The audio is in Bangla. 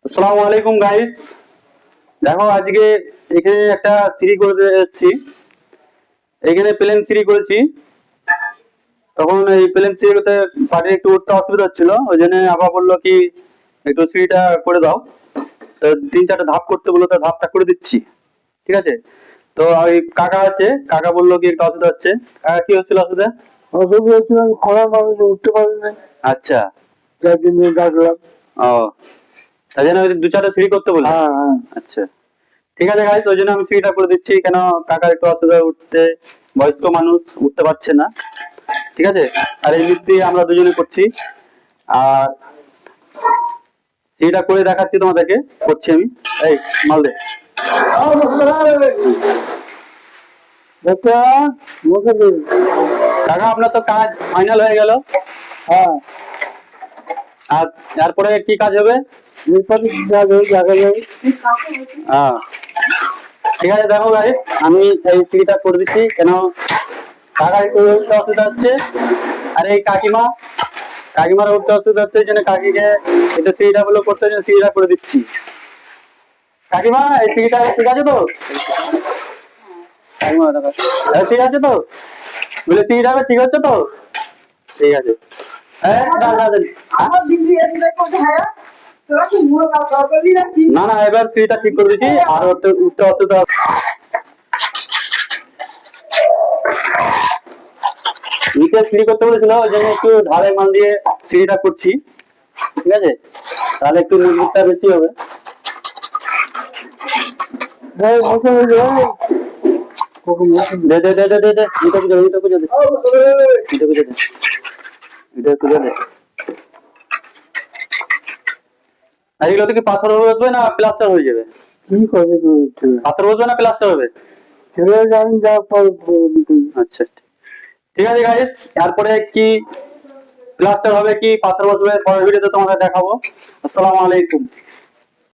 আসসালামু আলাইকুম গাইস। দেখো আজকে এখানে একটা সিঁড়ি করে এসেছি। এখানে প্লেন সিঁড়ি করেছি। তখন এই প্লেন সিঁড়িতে পার্টির একটু উঠতে অসুবিধা হচ্ছিল, ওই জন্য আবার বললো কি একটু সিঁড়িটা করে দাও। তো 3-4টা ধাপ করতে বললো, তো ধাপটা করে দিচ্ছি। ঠিক আছে। তো ওই কাকা আছে, কাকা বললো কি একটু অসুবিধা হচ্ছে। কাকা কি হচ্ছিল অসুবিধা? অসুবিধা হচ্ছিল, আমি খরা মানুষ উঠতে পারি না, আচ্ছা। যার জন্য ডাকলাম। ও, তাই জন্য ওই 2-4টা সিঁড়ি করতে বললো। হ্যাঁ হ্যাঁ, আচ্ছা, ঠিক আছে গাইস, ওই জন্য আমি সিঁড়িটা করে দিচ্ছি। কেন কাকার একটু অসুবিধা, উঠতে বয়স্ক মানুষ উঠতে পারছে না। ঠিক আছে। আর এই মিস্ত্রি আমরা দুজনে করছি। আর সিঁড়িটা করে দেখাচ্ছি তোমাদেরকে, করছি আমি। এই মাল দে। কাকা আপনার তো কাজ ফাইনাল হয়ে গেল। হ্যাঁ, আর তারপরে কি কাজ হবে? এরপরে কি কাজ হবে দেখা যাবে। হ্যাঁ, ঠিক আছে। দেখো ভাই, আমি এই সিঁড়িটা করে দিচ্ছি। কেন কাকা একটু উঠতে অসুবিধা হচ্ছে। আর এই কাকিমার উঠতে অসুবিধা হচ্ছে, এই জন্য কাকিকে এটা সিঁড়িটা গুলো করতে জন্য সিঁড়িটা করে দিচ্ছি। কাকিমা, এই সিঁড়িটা ঠিক আছে তো? কাকিমা দেখো, ঠিক আছে তো? বলে সিঁড়িটা ঠিক হচ্ছে তো? ঠিক আছে। না না, এবার সিঁড়িটা ঠিক করে দিচ্ছি। আর উঠতে অসুবিধা। নিচে সিঁড়ি করতে বলেছিল, ওই জন্য একটু ঢালাই মাল দিয়ে সিঁড়িটা করছি। ঠিক আছে, তাহলে একটু মজবুতটা বেশি হবে। দে দে দে দে দে দে, এটা খুঁজে দে, এটা খুঁজে দে, এটা খুঁজে দে, এটা খুঁজে দে। আর এগুলো কি পাথর বসবে না প্লাস্টার হয়ে যাবে? কি করবে? পাথর বসবে না প্লাস্টার হবে? ছেলে জানেন, যা আচ্ছা, ঠিক আছে গাইস। তারপরে কি প্লাস্টার হবে কি পাথর বসবে পরের ভিডিওতে তোমাদের দেখাবো। আসসালামু আলাইকুম।